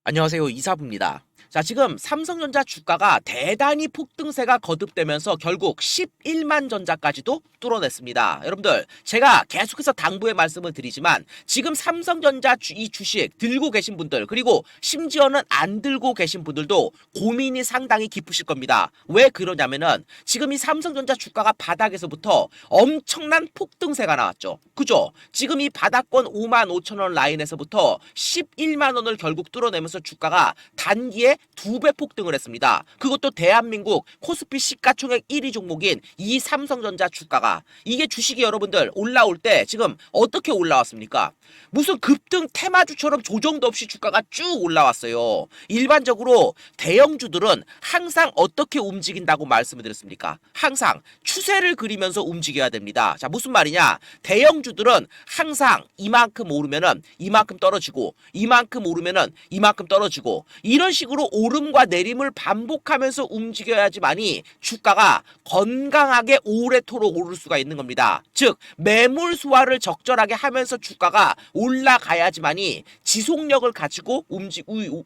안녕하세요. 이사부입니다. 자, 지금 삼성전자 주가가 대단히 폭등세가 거듭되면서 결국 11만 전자까지도 뚫어냈습니다. 여러분들, 제가 계속해서 당부의 말씀을 드리지만 지금 삼성전자 이 주식 들고 계신 분들, 그리고 심지어는 안 들고 계신 분들도 고민이 상당히 깊으실 겁니다. 왜 그러냐면은 지금 이 삼성전자 주가가 바닥에서부터 엄청난 폭등세가 나왔죠. 그죠? 지금 이 바닥권 5만 5천 원 라인에서부터 11만 원을 결국 뚫어내면서 주가가 단기에 2배 폭등을 했습니다. 그것도 대한민국 코스피 시가총액 1위 종목인 이 삼성전자 주가가, 이게 주식이 여러분들 올라올 때 지금 어떻게 올라왔습니까? 무슨 급등 테마주처럼 조정도 없이 주가가 쭉 올라왔어요. 일반적으로 대형주들은 항상 어떻게 움직인다고 말씀을 드렸습니까? 항상 추세를 그리면서 움직여야 됩니다. 자, 무슨 말이냐? 대형주들은 항상 이만큼 오르면은 이만큼 떨어지고, 이만큼 오르면은 이만큼 떨어지고, 이런 식으로 오름과 내림을 반복하면서 움직여야지만이 주가가 건강하게 오래도록 오를 수가 있는 겁니다. 즉, 매물 소화를 적절하게 하면서 주가가 올라가야지만이 지속력을 가지고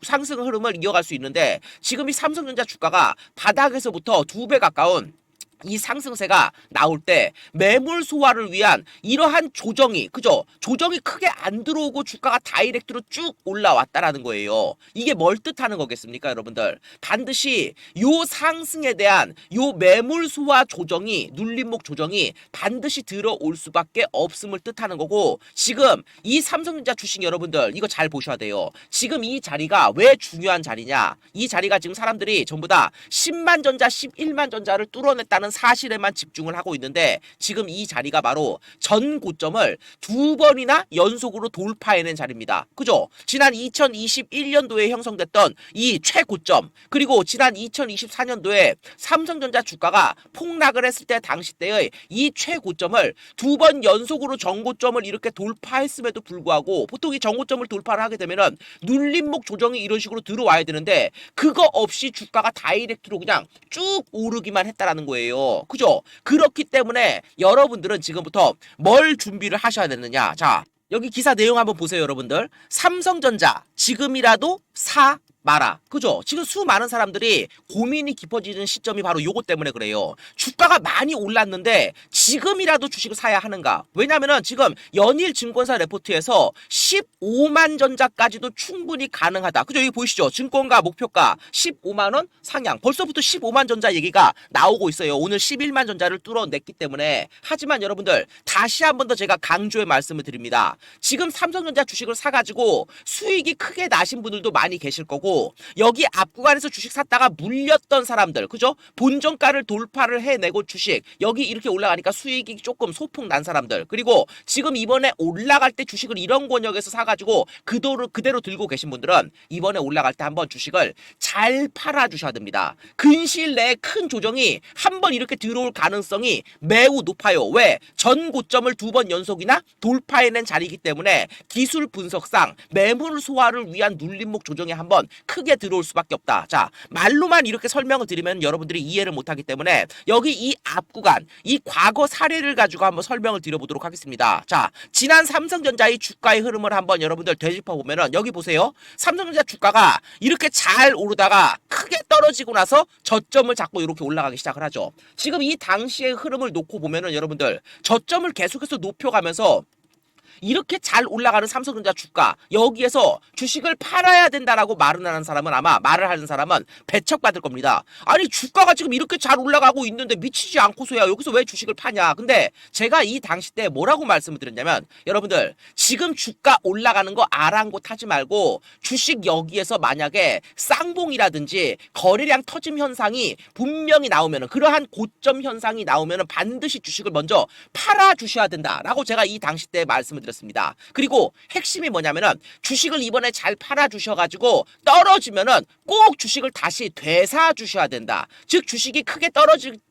상승 흐름을 이어갈 수 있는데, 지금 이 삼성전자 주가가 바닥에서부터 2배 가까운 이 상승세가 나올 때 매물 소화를 위한 이러한 조정이, 그죠? 조정이 크게 안 들어오고 주가가 다이렉트로 쭉 올라왔다라는 거예요. 이게 뭘 뜻하는 거겠습니까, 여러분들? 반드시 요 상승에 대한 요 매물 소화 조정이, 눌림목 조정이 반드시 들어올 수밖에 없음을 뜻하는 거고, 지금 이 삼성전자 주식 여러분들 이거 잘 보셔야 돼요. 지금 이 자리가 왜 중요한 자리냐? 이 자리가 지금 사람들이 전부 다 10만 전자, 11만 전자를 뚫어냈다는 사실에만 집중을 하고 있는데, 지금 이 자리가 바로 전 고점을 2번이나 연속으로 돌파해낸 자리입니다. 그죠? 지난 2021년도에 형성됐던 이 최고점, 그리고 지난 2024년도에 삼성전자 주가가 폭락을 했을 때 당시 때의 이 최고점을 2번 연속으로 전고점을 이렇게 돌파했음에도 불구하고, 보통 이 전고점을 돌파를 하게 되면은 눌림목 조정이 이런 식으로 들어와야 되는데, 그거 없이 주가가 다이렉트로 그냥 쭉 오르기만 했다라는 거예요. 그죠? 그렇기 때문에 여러분들은 지금부터 뭘 준비를 하셔야 되느냐? 자, 여기 기사 내용 한번 보세요, 여러분들. 삼성전자 지금이라도 사 마라. 그죠? 지금 수많은 사람들이 고민이 깊어지는 시점이 바로 요것 때문에 그래요. 주가가 많이 올랐는데 지금이라도 주식을 사야 하는가? 왜냐면은 지금 연일 증권사 레포트에서 15만 전자까지도 충분히 가능하다. 그죠? 여기 보이시죠? 증권가 목표가 15만 원 상향. 벌써부터 15만 전자 얘기가 나오고 있어요. 오늘 11만 전자를 뚫어냈기 때문에. 하지만 여러분들 다시 한 번 더 제가 강조의 말씀을 드립니다. 지금 삼성전자 주식을 사가지고 수익이 크게 나신 분들도 많이 계실 거고, 여기 앞 구간에서 주식 샀다가 물렸던 사람들, 그죠? 본전가를 돌파를 해내고 주식 여기 이렇게 올라가니까 수익이 조금 소풍 난 사람들, 그리고 지금 이번에 올라갈 때 주식을 이런 권역에서 사가지고 그대로 들고 계신 분들은 이번에 올라갈 때 한번 주식을 잘 팔아주셔야 됩니다. 근시일 내에 큰 조정이 한번 이렇게 들어올 가능성이 매우 높아요. 왜? 전 고점을 2번 연속이나 돌파해낸 자리이기 때문에 기술 분석상 매물 소화를 위한 눌림목 조정에 한번 크게 들어올 수밖에 없다. 자, 말로만 이렇게 설명을 드리면 여러분들이 이해를 못하기 때문에 여기 이 앞 구간, 이 과거 사례를 가지고 한번 설명을 드려보도록 하겠습니다. 자, 지난 삼성전자의 주가의 흐름을 한번 여러분들 되짚어 보면은 여기 보세요. 삼성전자 주가가 이렇게 잘 오르다가 크게 떨어지고 나서 저점을 잡고 이렇게 올라가기 시작을 하죠. 지금 이 당시의 흐름을 놓고 보면은 여러분들 저점을 계속해서 높여가면서 이렇게 잘 올라가는 삼성전자 주가, 여기에서 주식을 팔아야 된다라고 말을 하는 사람은 배척받을 겁니다. 아니, 주가가 지금 이렇게 잘 올라가고 있는데 미치지 않고서야 여기서 왜 주식을 파냐? 근데 제가 이 당시 때 뭐라고 말씀을 드렸냐면, 여러분들 지금 주가 올라가는 거 아랑곳하지 말고 주식 여기에서 만약에 쌍봉이라든지 거래량 터짐 현상이 분명히 나오면은, 그러한 고점 현상이 나오면은 반드시 주식을 먼저 팔아 주셔야 된다라고 제가 이 당시 때 말씀을 드렸습니다. 그리고 핵심이 뭐냐면은 주식을 이번에 잘 팔아 주셔가지고 떨어지면은 꼭 주식을 다시 되사 주셔야 된다. 즉 주식이 크게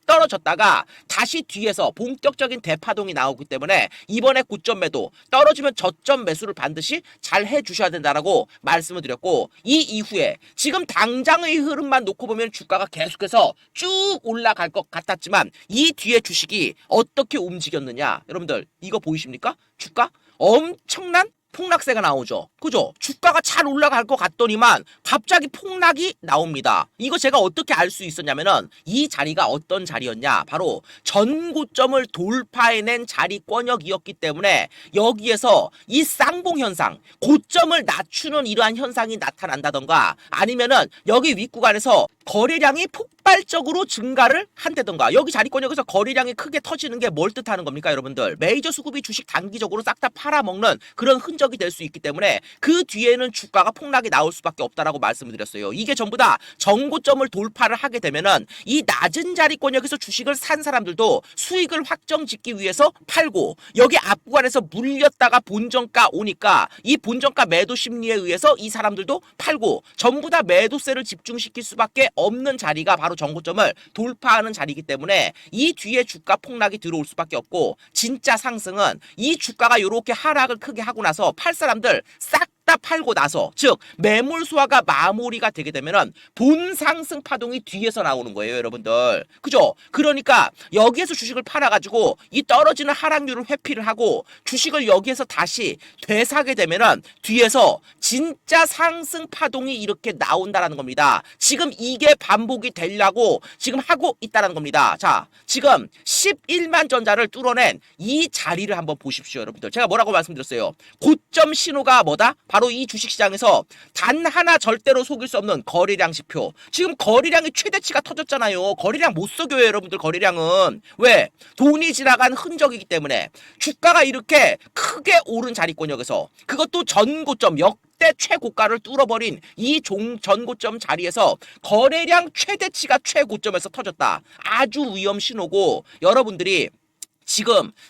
떨어졌다가 다시 뒤에서 본격적인 대파동이 나오기 때문에 이번에 고점 매도, 떨어지면 저점 매수를 반드시 잘 해주셔야 된다라고 말씀을 드렸고, 이 이후에 지금 당장의 흐름만 놓고 보면 주가가 계속해서 쭉 올라갈 것 같았지만 이 뒤에 주식이 어떻게 움직였느냐, 여러분들 이거 보이십니까? 주가 엄청난 폭락세가 나오죠. 그죠? 주가가 잘 올라갈 것 같더니만 갑자기 폭락이 나옵니다. 이거 제가 어떻게 알 수 있었냐면은 이 자리가 어떤 자리였냐? 바로 전고점을 돌파해낸 자리권역이었기 때문에 여기에서 이 쌍봉 현상, 고점을 낮추는 이러한 현상이 나타난다던가 아니면은 여기 윗구간에서 거래량이 폭발적으로 증가를 한다던가 여기 자리권역에서 거래량이 크게 터지는 게 뭘 뜻하는 겁니까 여러분들? 메이저 수급이 주식 단기적으로 싹 다 팔아먹는 그런 흔적이 될 수 있기 때문에 그 뒤에는 주가가 폭락이 나올 수밖에 없다라고 말씀을 드렸어요. 이게 전부 다 정고점을 돌파를 하게 되면은 이 낮은 자리권역에서 주식을 산 사람들도 수익을 확정짓기 위해서 팔고 여기 앞구간에서 물렸다가 본전가 오니까 이 본전가 매도 심리에 의해서 이 사람들도 팔고 전부 다 매도세를 집중시킬 수밖에 없는 자리가 바로 정고점을 돌파하는 자리이기 때문에 이 뒤에 주가 폭락이 들어올 수밖에 없고 진짜 상승은 이 주가가 이렇게 하락을 크게 하고 나서 팔 사람들 싹 다 팔고 나서 즉 매물 소화가 마무리가 되게 되면은 본 상승 파동이 뒤에서 나오는 거예요 여러분들. 그죠? 그러니까 여기에서 주식을 팔아가지고 이 떨어지는 하락률을 회피를 하고 주식을 여기에서 다시 되사게 되면은 뒤에서 진짜 상승 파동이 이렇게 나온다라는 겁니다. 지금 이게 반복이 되려고 지금 하고 있다는 겁니다. 자, 지금 11만 전자를 뚫어낸 이 자리를 한번 보십시오 여러분들. 제가 뭐라고 말씀드렸어요? 고점 신호가 뭐다? 바로 이 주식시장에서 단 하나 절대로 속일 수 없는 거래량 지표. 지금 거래량이 최대치가 터졌잖아요. 거래량 못 속여요 여러분들. 거래량은 왜? 돈이 지나간 흔적이기 때문에 주가가 이렇게 크게 오른 자리권역에서 그것도 전고점 역대 최고가를 뚫어버린 이 전고점 자리에서 거래량 최대치가 최고점에서 터졌다. 아주 위험 신호고 여러분들이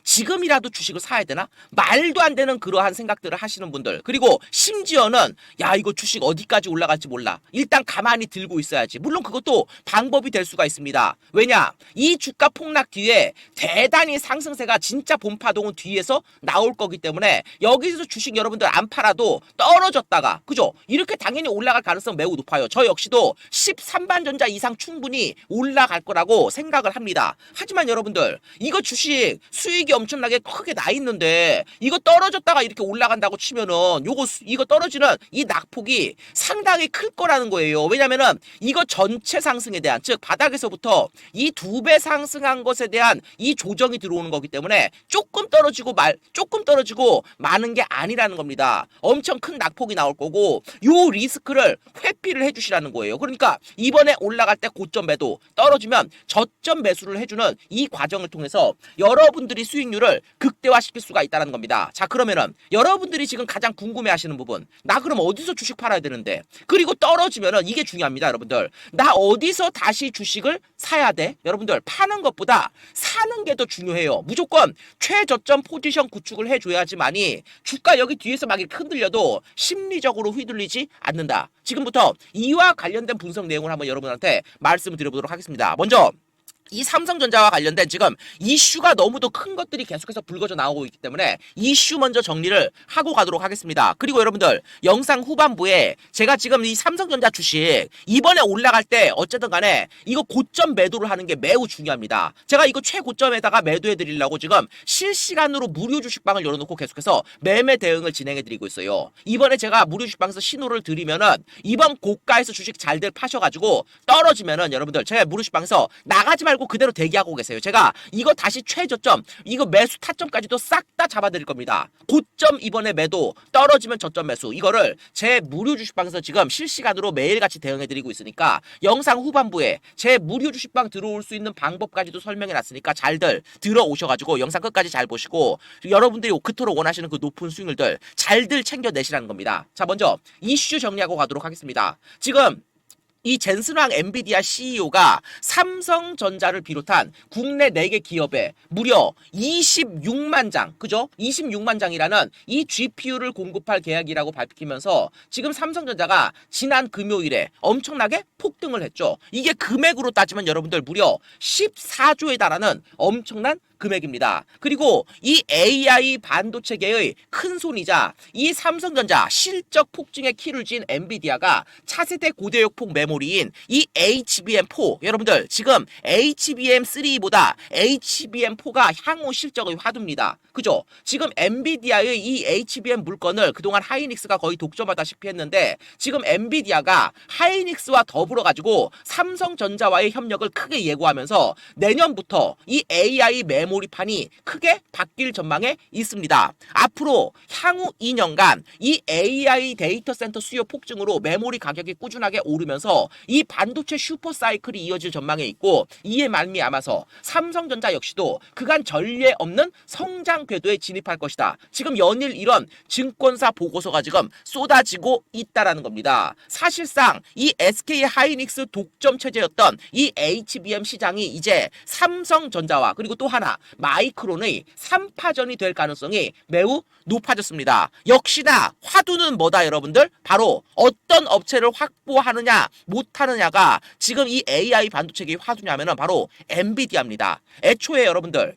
지금이라도 주식을 사야 되나? 말도 안 되는 그러한 생각들을 하시는 분들. 그리고 심지어는 야 이거 주식 어디까지 올라갈지 몰라. 일단 가만히 들고 있어야지. 물론 그것도 방법이 될 수가 있습니다. 왜냐? 이 주가 폭락 뒤에 대단히 상승세가 진짜 본파동은 뒤에서 나올 거기 때문에 여기서 주식 여러분들 안 팔아도 떨어졌다가 그죠? 이렇게 당연히 올라갈 가능성 매우 높아요. 저 역시도 13만 전자 이상 충분히 올라갈 거라고 생각을 합니다. 하지만 여러분들 이거 주식 수익이 엄청나게 크게 나 있는데 이거 떨어졌다가 이렇게 올라간다고 치면은 이거 떨어지는 이 낙폭이 상당히 클 거라는 거예요. 왜냐면은 이거 전체 상승에 대한 즉 바닥에서부터 이 2배 상승한 것에 대한 이 조정이 들어오는 거기 때문에 조금 떨어지고 많은 게 아니라는 겁니다. 엄청 큰 낙폭이 나올 거고 요 리스크를 회피를 해주시라는 거예요. 그러니까 이번에 올라갈 때 고점 매도 떨어지면 저점 매수를 해주는 이 과정을 통해서 여러분들이 수익률을 극대화시킬 수가 있다는 겁니다. 자 그러면은 여러분들이 지금 가장 궁금해하시는 부분 나 그럼 어디서 주식 팔아야 되는데 그리고 떨어지면은 이게 중요합니다 여러분들. 나 어디서 다시 주식을 사야 돼? 여러분들 파는 것보다 사는 게 더 중요해요. 무조건 최저점 포지션 구축을 해줘야지만이 주가 여기 뒤에서 막 이렇게 흔들려도 심리적으로 휘둘리지 않는다. 지금부터 이와 관련된 분석 내용을 한번 여러분한테 말씀을 드려보도록 하겠습니다. 먼저 이 삼성전자와 관련된 지금 이슈가 너무도 큰 것들이 계속해서 불거져 나오고 있기 때문에 이슈 먼저 정리를 하고 가도록 하겠습니다. 그리고 여러분들 영상 후반부에 제가 지금 이 삼성전자 주식 이번에 올라갈 때 어쨌든 간에 이거 고점 매도를 하는 게 매우 중요합니다. 제가 이거 최고점에다가 매도해 드리려고 지금 실시간으로 무료 주식방을 열어놓고 계속해서 매매 대응을 진행해 드리고 있어요. 이번에 제가 무료 주식방에서 신호를 드리면은 이번 고가에서 주식 잘들 파셔가지고 떨어지면은 여러분들 제가 무료 주식방에서 나가지 말고 그대로 대기하고 계세요. 제가 이거 다시 최저점 이거 매수 타점까지도 싹 다 잡아드릴 겁니다. 고점 이번에 매도 떨어지면 저점 매수 이거를 제 무료 주식방에서 지금 실시간으로 매일같이 대응해드리고 있으니까 영상 후반부에 제 무료 주식방 들어올 수 있는 방법까지도 설명해놨으니까 잘들 들어오셔가지고 영상 끝까지 잘 보시고 여러분들이 그토록 원하시는 그 높은 수익률들 잘들 챙겨내시라는 겁니다. 자 먼저 이슈 정리하고 가도록 하겠습니다. 지금 이 젠슨왕 엔비디아 CEO가 삼성전자를 비롯한 국내 4개 기업에 무려 26만 장, 그죠? 26만 장이라는 이 GPU를 공급할 계약이라고 밝히면서 지금 삼성전자가 지난 금요일에 엄청나게 폭등을 했죠. 이게 금액으로 따지면 여러분들 무려 14조에 달하는 엄청난 금액입니다. 그리고 이 AI 반도체계의 큰 손이자 이 삼성전자 실적 폭증의 키를 쥔 엔비디아가 차세대 고대역폭 메모리인 이 HBM4, 여러분들 지금 HBM3보다 HBM4가 향후 실적의 화두입니다. 그죠? 지금 엔비디아의 이 HBM 물건을 그동안 하이닉스가 거의 독점하다시피 했는데 지금 엔비디아가 하이닉스와 더불어 가지고 삼성전자와의 협력을 크게 예고하면서 내년부터 이 AI 메모리판이 크게 바뀔 전망에 있습니다. 앞으로 향후 2년간 이 AI 데이터 센터 수요 폭증으로 메모리 가격이 꾸준하게 오르면서 이 반도체 슈퍼 사이클이 이어질 전망에 있고, 이에 말미암아서 삼성전자 역시도 그간 전례 없는 성장 궤도에 진입할 것이다. 지금 연일 이런 증권사 보고서가 지금 쏟아지고 있다라는 겁니다. 사실상 이 SK 하이닉스 독점 체제였던 이 HBM 시장이 이제 삼성전자와 그리고 또 하나 마이크론의 3파전이 될 가능성이 매우 높아졌습니다. 역시나 화두는 뭐다 여러분들? 바로 어떤 업체를 확보하느냐 못하느냐가 지금 이 AI 반도체계의 화두냐면은 바로 엔비디아입니다. 애초에 여러분들,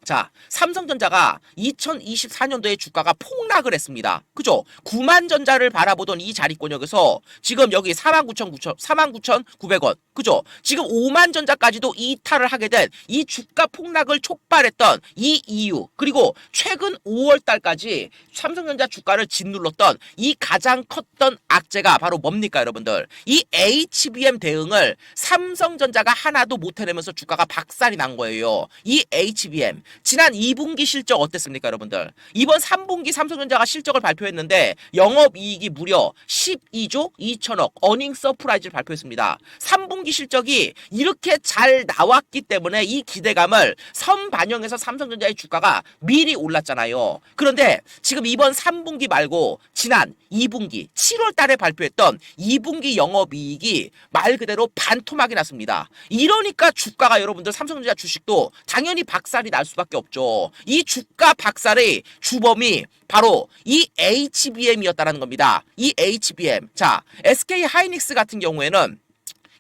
자, 삼성전자가 2024년도에 주가가 폭락을 했습니다. 그죠? 9만 전자를 바라보던 이 자리권역에서 지금 여기 49,900원. 그죠? 지금 5만 전자까지도 이탈을 하게 된 이 주가 폭락을 촉발했던 이 이유, 그리고 최근 5월 달까지 삼성전자 주가를 짓눌렀던 이 가장 컸던 악재가 바로 뭡니까 여러분들? 이 HBM 대응을 삼성전자가 하나도 못 해내면서 주가가 박살이 난 거예요. 이 HBM 지난 2분기 실적 어땠습니까 여러분들? 이번 3분기 삼성전자가 실적을 발표했는데 영업이익이 무려 12조 2천억 어닝 서프라이즈를 발표했습니다. 3분기 실적이 이렇게 잘 나왔기 때문에 이 기대감을 선반영해서 삼성전자의 주가가 미리 올랐잖아요. 그런데 지금 이번 3분기 말고 지난 2분기 7월 달에 발표했던 2분기 영업이익이 말 그대로 반토막이 났습니다. 이러니까 주가가 여러분들 삼성전자 주식도 당연히 박살이 날 수밖에 없죠. 이 주가 박살의 주범이 바로 이 HBM이었다는 겁니다. 이 HBM. 자, SK 하이닉스 같은 경우에는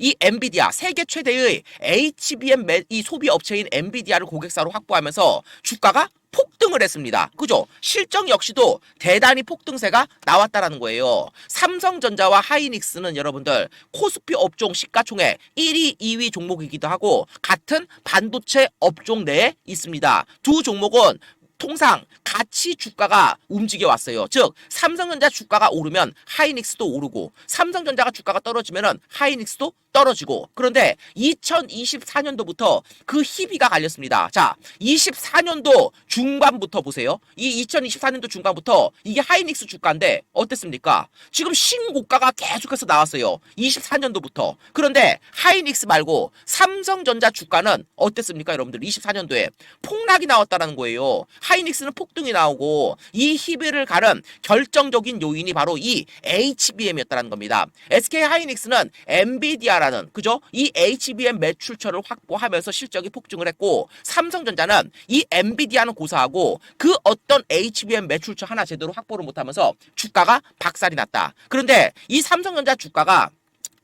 이 엔비디아 세계 최대의 HBM 이 소비 업체인 엔비디아를 고객사로 확보하면서 주가가 폭등을 했습니다. 그죠? 실적 역시도 대단히 폭등세가 나왔다라는 거예요. 삼성전자와 하이닉스는 여러분들 코스피 업종 시가총액 1위, 2위 종목이기도 하고 같은 반도체 업종 내에 있습니다. 두 종목은 통상 같이 주가가 움직여 왔어요. 즉 삼성전자 주가가 오르면 하이닉스도 오르고 삼성전자가 주가가 떨어지면은 하이닉스도 떨어지고, 그런데 2024년도부터 그 희비가 갈렸습니다. 자, 24년도 중반부터 보세요. 이 2024년도 중반부터 이게 하이닉스 주가인데 어땠습니까? 지금 신고가가 계속해서 나왔어요. 24년도부터. 그런데 하이닉스 말고 삼성전자 주가는 어땠습니까? 여러분들 24년도에 폭락이 나왔다는 거예요. 하이닉스는 폭등이 나오고 이 희비를 가른 결정적인 요인이 바로 이 HBM이었다는 겁니다. SK 하이닉스는 엔비디아라는 그죠? 이 HBM 매출처를 확보하면서 실적이 폭증을 했고, 삼성전자는 이 엔비디아는 고사하고 그 어떤 HBM 매출처 하나 제대로 확보를 못하면서 주가가 박살이 났다. 그런데 이 삼성전자 주가가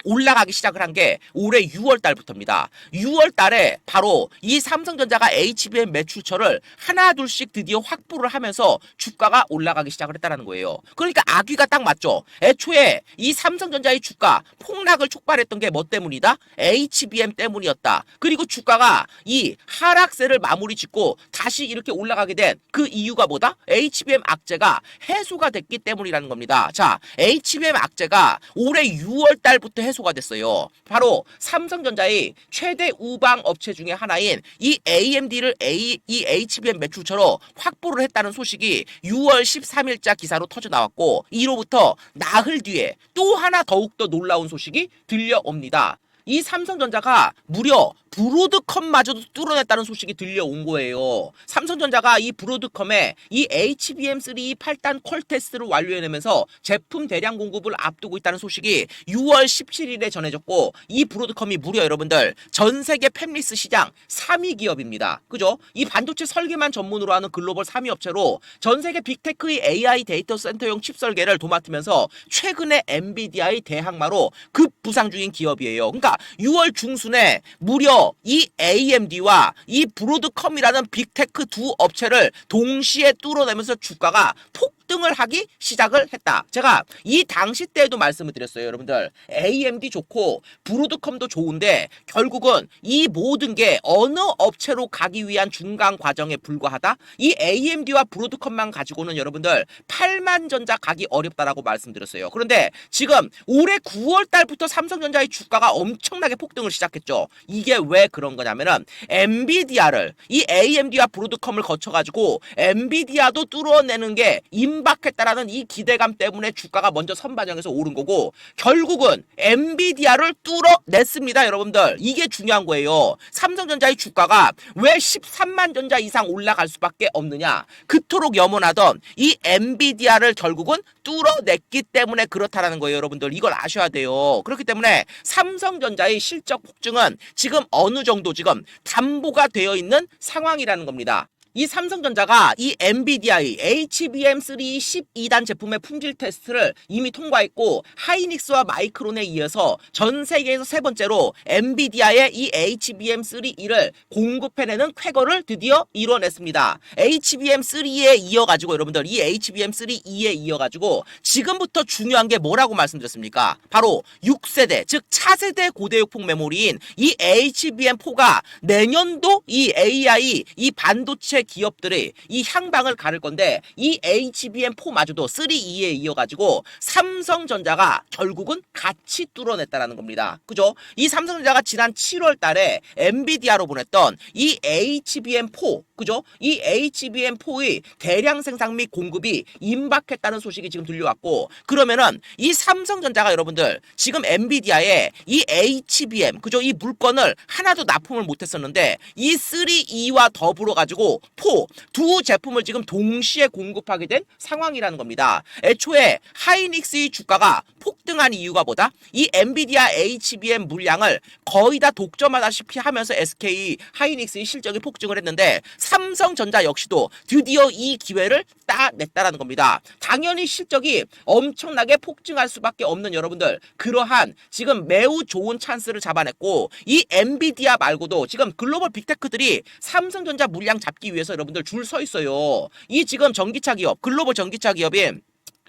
올라가기 시작을 한 게 올해 6월 달부터입니다. 6월 달에 바로 이 삼성전자가 HBM 매출처를 하나 둘씩 드디어 확보를 하면서 주가가 올라가기 시작을 했다는 거예요. 그러니까 아귀가 딱 맞죠. 애초에 이 삼성전자의 주가 폭락을 촉발했던 게 뭐 때문이다? HBM 때문이었다. 그리고 주가가 이 하락세를 마무리 짓고 다시 이렇게 올라가게 된 그 이유가 뭐다? HBM 악재가 해소가 됐기 때문이라는 겁니다. 자, HBM 악재가 올해 6월 달부터 해소가 됐어요. 바로 삼성전자의 최대 우방 업체 중에 하나인 이 AMD를 이 HBM 매출처로 확보를 했다는 소식이 6월 13일자 기사로 터져 나왔고, 이로부터 나흘 뒤에 또 하나 더욱더 놀라운 소식이 들려옵니다. 이 삼성전자가 무려 브로드컴마저도 뚫어냈다는 소식이 들려온 거예요. 삼성전자가 이 브로드컴에 이 HBM3 8단 퀄 테스트를 완료해내면서 제품 대량 공급을 앞두고 있다는 소식이 6월 17일에 전해졌고, 이 브로드컴이 무려 여러분들 전 세계 팹리스 시장 3위 기업입니다. 그죠? 이 반도체 설계만 전문으로 하는 글로벌 3위 업체로 전 세계 빅테크의 AI 데이터 센터용 칩 설계를 도맡으면서 최근에 엔비디아의 대항마로 급부상 중인 기업이에요. 그러니까 6월 중순에 무려 그래서 이 AMD와 이 브로드컴이라는 빅테크 두 업체를 동시에 뚫어내면서 주가가 폭등을 하기 시작을 했다. 제가 이 당시 때에도 말씀을 드렸어요. 여러분들 AMD 좋고 브로드컴도 좋은데 결국은 이 모든 게 어느 업체로 가기 위한 중간 과정에 불과하다. 이 AMD와 브로드컴만 가지고는 여러분들 8만전자 가기 어렵다라고 말씀드렸어요. 그런데 지금 올해 9월 달부터 삼성전자의 주가가 엄청나게 폭등을 시작했죠. 이게 왜 그런 거냐면은 엔비디아를 이 AMD와 브로드컴을 거쳐가지고 엔비디아도 뚫어내는 게 임박했다라는 이 기대감 때문에 주가가 먼저 선반영해서 오른 거고 결국은 엔비디아를 뚫어냈습니다. 여러분들 이게 중요한 거예요. 삼성전자의 주가가 왜 13만 전자 이상 올라갈 수밖에 없느냐. 그토록 염원하던 이 엔비디아를 결국은 뚫어냈기 때문에 그렇다라는 거예요. 여러분들 이걸 아셔야 돼요. 그렇기 때문에 삼성전자의 실적 폭증은 지금 어느 정도 지금 담보가 되어 있는 상황이라는 겁니다. 이 삼성전자가 이 엔비디아의 HBM3 12단 제품의 품질 테스트를 이미 통과했고 하이닉스와 마이크론에 이어서 전 세계에서 세 번째로 엔비디아의 이 HBM3E를 공급해내는 쾌거를 드디어 이뤄냈습니다. HBM3에 이어가지고 여러분들 이 HBM3E에 이어가지고 지금부터 중요한 게 뭐라고 말씀드렸습니까? 바로 6세대 즉 차세대 고대역폭 메모리인 이 HBM4가 내년도 이 AI 이 반도체 기업들이 이 향방을 가를 건데 이 HBM4마저도 3E에 이어가지고 삼성전자가 결국은 같이 뚫어냈다라는 겁니다. 그죠? 이 삼성전자가 지난 7월 달에 엔비디아로 보냈던 이 HBM4 그죠? 이 HBM4의 대량 생산 및 공급이 임박했다는 소식이 지금 들려왔고 그러면은 이 삼성전자가 여러분들 지금 엔비디아에 이 HBM 그죠? 이 물건을 하나도 납품을 못했었는데 이 3E와 더불어 가지고 4 두 제품을 지금 동시에 공급하게 된 상황이라는 겁니다. 애초에 하이닉스의 주가가 폭등한 이유가 뭐다? 이 엔비디아 HBM 물량을 거의 다 독점하다시피 하면서 SK 하이닉스의 실적이 폭증을 했는데 삼성전자 역시도 드디어 이 기회를 따냈다라는 겁니다. 당연히 실적이 엄청나게 폭증할 수밖에 없는 여러분들 그러한 지금 매우 좋은 찬스를 잡아냈고 이 엔비디아 말고도 지금 글로벌 빅테크들이 삼성전자 물량 잡기 위해서 여러분들 줄 서 있어요. 이 지금 전기차 기업 글로벌 전기차 기업인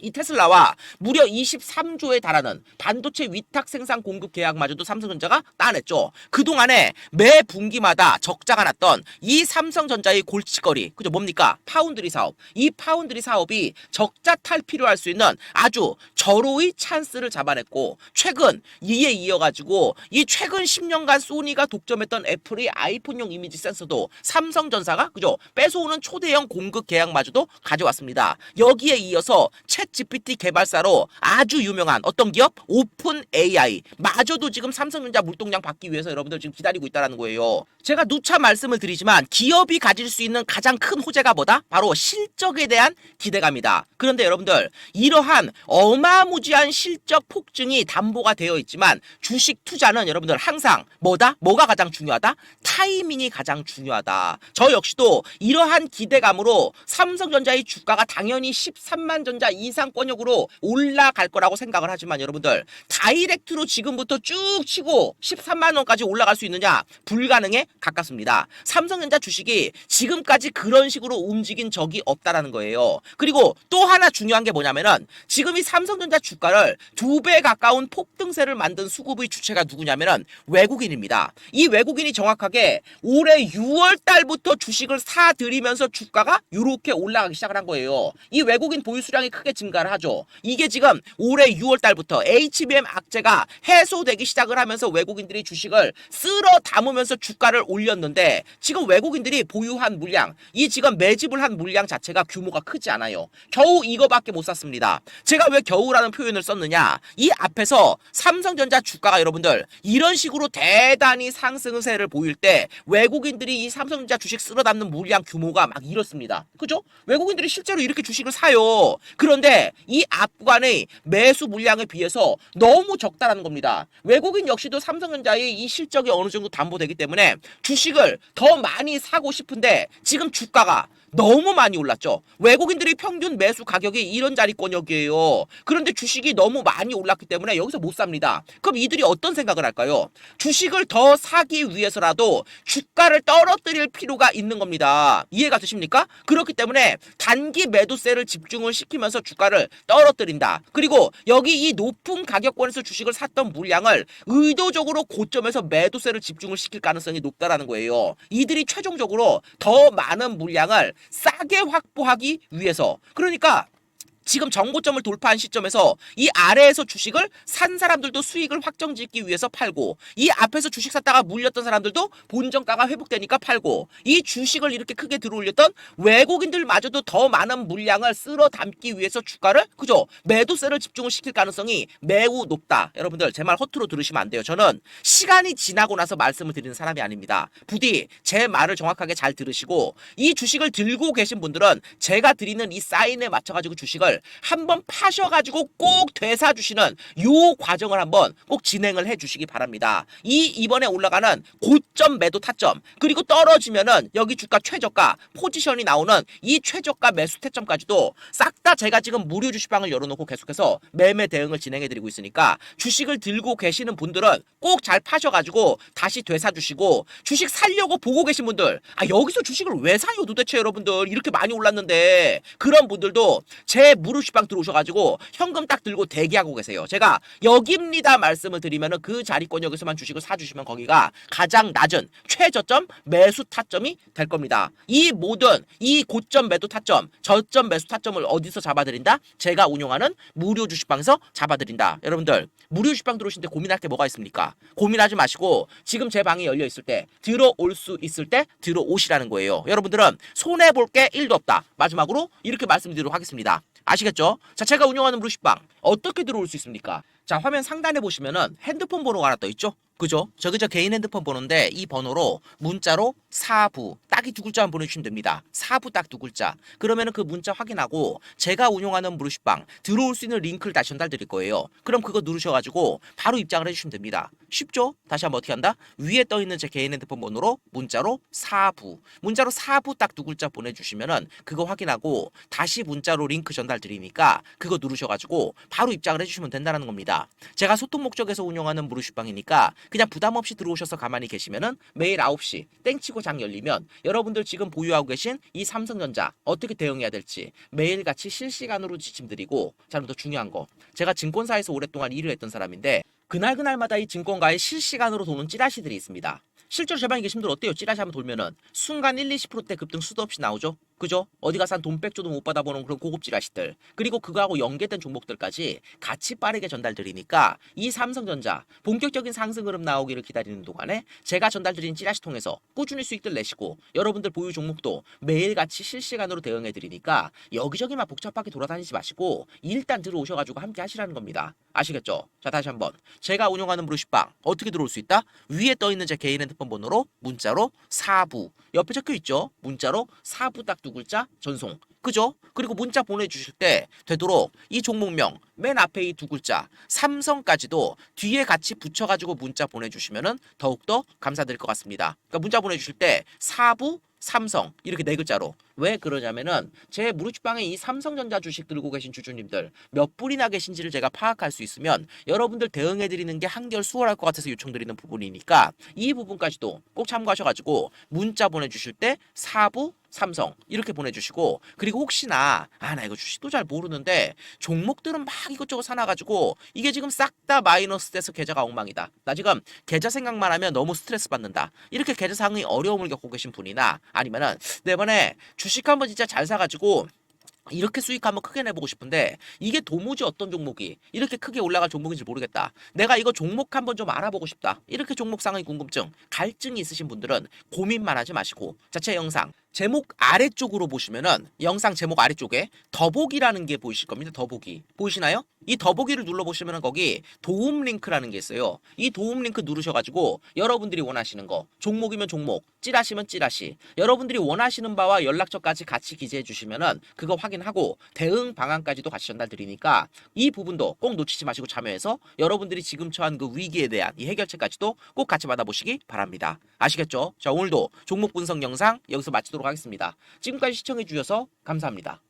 이 테슬라와 무려 23조에 달하는 반도체 위탁 생산 공급 계약마저도 삼성전자가 따냈죠. 그동안에 매 분기마다 적자가 났던 이 삼성전자의 골칫거리 그죠 뭡니까? 파운드리 사업. 이 파운드리 사업이 적자 탈피를 수 있는 아주 절호의 찬스를 잡아냈고 최근 이에 이어가지고 이 최근 10년간 소니가 독점했던 애플의 아이폰용 이미지 센서도 삼성전자가 그죠 뺏어오는 초대형 공급 계약마저도 가져왔습니다. 여기에 이어서 GPT 개발사로 아주 유명한 어떤 기업? 오픈 AI 마저도 지금 삼성전자 물동량 받기 위해서 여러분들 지금 기다리고 있다는 거예요. 제가 누차 말씀을 드리지만 기업이 가질 수 있는 가장 큰 호재가 뭐다? 바로 실적에 대한 기대감이다. 그런데 여러분들 이러한 어마무지한 실적 폭증이 담보가 되어 있지만 주식 투자는 여러분들 항상 뭐다? 뭐가 가장 중요하다? 타이밍이 가장 중요하다. 저 역시도 이러한 기대감으로 삼성전자의 주가가 당연히 13만 전자 이상권역으로 올라갈 거라고 생각을 하지만 여러분들 다이렉트로 지금부터 쭉 치고 13만 원까지 올라갈 수 있느냐? 불가능에 가깝습니다. 삼성전자 주식이 지금까지 그런 식으로 움직인 적이 없다라는 거예요. 그리고 또 하나 중요한 게 뭐냐면은 지금 이 삼성전자 주가를 2배 가까운 폭등세를 만든 수급의 주체가 누구냐면은 외국인입니다. 이 외국인이 정확하게 올해 6월 달부터 주식을 사들이면서 주가가 이렇게 올라가기 시작을 한 거예요. 이 외국인 보유 수량이 크게 증가를 하죠. 이게 지금 올해 6월 달부터 HBM 악재가 해소되기 시작을 하면서 외국인들이 주식을 쓸어 담으면서 주가를 올렸는데 지금 외국인들이 보유한 물량, 이 지금 매집을 한 물량 자체가 규모가 크지 않아요. 겨우 이거밖에 못 샀습니다. 제가 왜 겨우라는 표현을 썼느냐? 이 앞에서 삼성전자 주가가 여러분들 이런 식으로 대단히 상승세를 보일 때 외국인들이 이 삼성전자 주식 쓸어 담는 물량 규모가 막 이렇습니다. 그죠? 외국인들이 실제로 이렇게 주식을 사요. 그런데 이 앞구간의 매수 물량에 비해서 너무 적다라는 겁니다. 외국인 역시도 삼성전자의 이 실적이 어느 정도 담보되기 때문에 주식을 더 많이 사고 싶은데 지금 주가가 너무 많이 올랐죠. 외국인들이 평균 매수 가격이 이런 자리권역이에요. 그런데 주식이 너무 많이 올랐기 때문에 여기서 못 삽니다. 그럼 이들이 어떤 생각을 할까요? 주식을 더 사기 위해서라도 주가를 떨어뜨릴 필요가 있는 겁니다. 이해가 되십니까? 그렇기 때문에 단기 매도세를 집중을 시키면서 주가를 떨어뜨린다. 그리고 여기 이 높은 가격권에서 주식을 샀던 물량을 의도적으로 고점에서 매도세를 집중을 시킬 가능성이 높다라는 거예요. 이들이 최종적으로 더 많은 물량을 싸게 확보하기 위해서, 그러니까 지금 정고점을 돌파한 시점에서 이 아래에서 주식을 산 사람들도 수익을 확정짓기 위해서 팔고, 이 앞에서 주식 샀다가 물렸던 사람들도 본정가가 회복되니까 팔고, 이 주식을 이렇게 크게 들어올렸던 외국인들마저도 더 많은 물량을 쓸어 담기 위해서 주가를 그죠? 매도세를 집중을 시킬 가능성이 매우 높다. 여러분들 제 말 허투루 들으시면 안 돼요. 저는 시간이 지나고 나서 말씀을 드리는 사람이 아닙니다. 부디 제 말을 정확하게 잘 들으시고, 이 주식을 들고 계신 분들은 제가 드리는 이 사인에 맞춰가지고 주식을 한번 파셔가지고 꼭 되사주시는 요 과정을 한번 꼭 진행을 해주시기 바랍니다. 이번에 올라가는 고점 매도 타점, 그리고 떨어지면은 여기 주가 최저가 포지션이 나오는 이 최저가 매수 타점까지도 싹 다 제가 지금 무료 주식방을 열어놓고 계속해서 매매 대응을 진행해드리고 있으니까, 주식을 들고 계시는 분들은 꼭 잘 파셔가지고 다시 되사주시고, 주식 살려고 보고 계신 분들, 여기서 주식을 왜 사요 도대체 여러분들, 이렇게 많이 올랐는데, 그런 분들도 제 무료 주식방 들어오셔가지고 현금 딱 들고 대기하고 계세요. 제가 여기입니다 말씀을 드리면은 그 자리권역에서만 주식을 사주시면 거기가 가장 낮은 최저점 매수 타점이 될 겁니다. 이 모든 이 고점 매도 타점, 저점 매수 타점을 어디서 잡아드린다? 제가 운영하는 무료 주식방에서 잡아드린다. 여러분들 무료 주식방 들어오실 때 고민할 게 뭐가 있습니까? 고민하지 마시고 지금 제 방이 열려 있을 때, 들어올 수 있을 때 들어오시라는 거예요. 여러분들은 손해볼 게 1도 없다. 마지막으로 이렇게 말씀드리도록 하겠습니다. 아시겠죠? 자, 제가 운영하는 무료식방 어떻게 들어올 수 있습니까? 자, 화면 상단에 보시면은 핸드폰 번호가 하나 떠 있죠? 그죠? 저기 저 개인 핸드폰 번호인데 이 번호로 문자로 사부 딱이 두 글자만 보내주시면 됩니다. 사부 딱 두 글자. 그러면은 그 문자 확인하고 제가 운영하는 무료식방 들어올 수 있는 링크를 다시 전달 드릴 거예요. 그럼 그거 누르셔가지고 바로 입장을 해주시면 됩니다. 쉽죠? 다시 한번 어떻게 한다? 위에 떠 있는 제 개인 핸드폰 번호로 문자로 사부 딱 두 글자 보내주시면은 그거 확인하고 다시 문자로 링크 전달 드리니까 그거 누르셔가지고 바로 입장을 해주시면 된다는 겁니다. 제가 소통 목적에서 운영하는 무료식방이니까 그냥 부담 없이 들어오셔서 가만히 계시면은 매일 9시 땡치고 장 열리면 여러분들 지금 보유하고 계신 이 삼성전자 어떻게 대응해야 될지 매일같이 실시간으로 지침 드리고, 자, 그럼 더 중요한 거, 제가 증권사에서 오랫동안 일을 했던 사람인데 그날마다 이 증권가에 실시간으로 도는 찌라시들이 있습니다. 실제로 제 방에 계신 분들 어때요? 찌라시 한번 돌면은 순간 1, 20%대 급등 수도 없이 나오죠? 그죠? 어디 가서 한 돈 백조도 못 받아보는 그런 고급 찌라시들, 그리고 그거하고 연계된 종목들까지 같이 빠르게 전달드리니까 이 삼성전자 본격적인 상승 흐름 나오기를 기다리는 동안에 제가 전달드린 찌라시 통해서 꾸준히 수익들 내시고, 여러분들 보유 종목도 매일같이 실시간으로 대응해드리니까 여기저기만 복잡하게 돌아다니지 마시고 일단 들어오셔가지고 함께 하시라는 겁니다. 아시겠죠? 자, 다시 한번 제가 운영하는 무료식방 어떻게 들어올 수 있다? 위에 떠있는 제 개인 핸드폰 번호로 문자로 사부, 옆에 적혀있죠? 문자로 사부 딱 두 글자 전송, 그죠? 그리고 문자 보내주실 때 되도록 이 종목명 맨 앞에 이 두 글자 삼성까지도 뒤에 같이 붙여가지고 문자 보내주시면은 더욱더 감사드릴 것 같습니다. 그러니까 문자 보내주실 때 사부 삼성 이렇게 네 글자로. 왜 그러냐면은 제 무료주방에 이 삼성전자 주식 들고 계신 주주님들 몇 분이나 계신지를 제가 파악할 수 있으면 여러분들 대응해드리는 게 한결 수월할 것 같아서 요청드리는 부분이니까 이 부분까지도 꼭 참고하셔가지고 문자 보내주실 때 사부 삼성 이렇게 보내주시고, 그리고 혹시나 나 이거 주식도 잘 모르는데 종목들은 막 이것저것 사놔가지고 이게 지금 싹 다 마이너스 돼서 계좌가 엉망이다, 나 지금 계좌 생각만 하면 너무 스트레스 받는다, 이렇게 계좌 상황이 어려움을 겪고 계신 분이나, 아니면은 내번에 주식 한번 진짜 잘 사가지고 이렇게 수익 한번 크게 내보고 싶은데 이게 도무지 어떤 종목이 이렇게 크게 올라갈 종목인지 모르겠다, 내가 이거 종목 한번 좀 알아보고 싶다, 이렇게 종목 상의 궁금증, 갈증이 있으신 분들은 고민만 하지 마시고 자체 영상 제목 아래쪽으로 보시면은 영상 제목 아래쪽에 더보기라는 게 보이실 겁니다. 더보기 보이시나요? 이 더보기를 눌러보시면은 거기 도움 링크라는 게 있어요. 이 도움 링크 누르셔가지고 여러분들이 원하시는 거, 종목이면 종목, 찌라시면 찌라시, 여러분들이 원하시는 바와 연락처까지 같이 기재해 주시면은 그거 확인하고 대응 방안까지도 같이 전달 드리니까 이 부분도 꼭 놓치지 마시고 참여해서 여러분들이 지금 처한 그 위기에 대한 이 해결책까지도 꼭 같이 받아보시기 바랍니다. 아시겠죠? 자, 오늘도 종목 분석 영상 여기서 마치도록 하겠습니다. 지금까지 시청해 주셔서 감사합니다.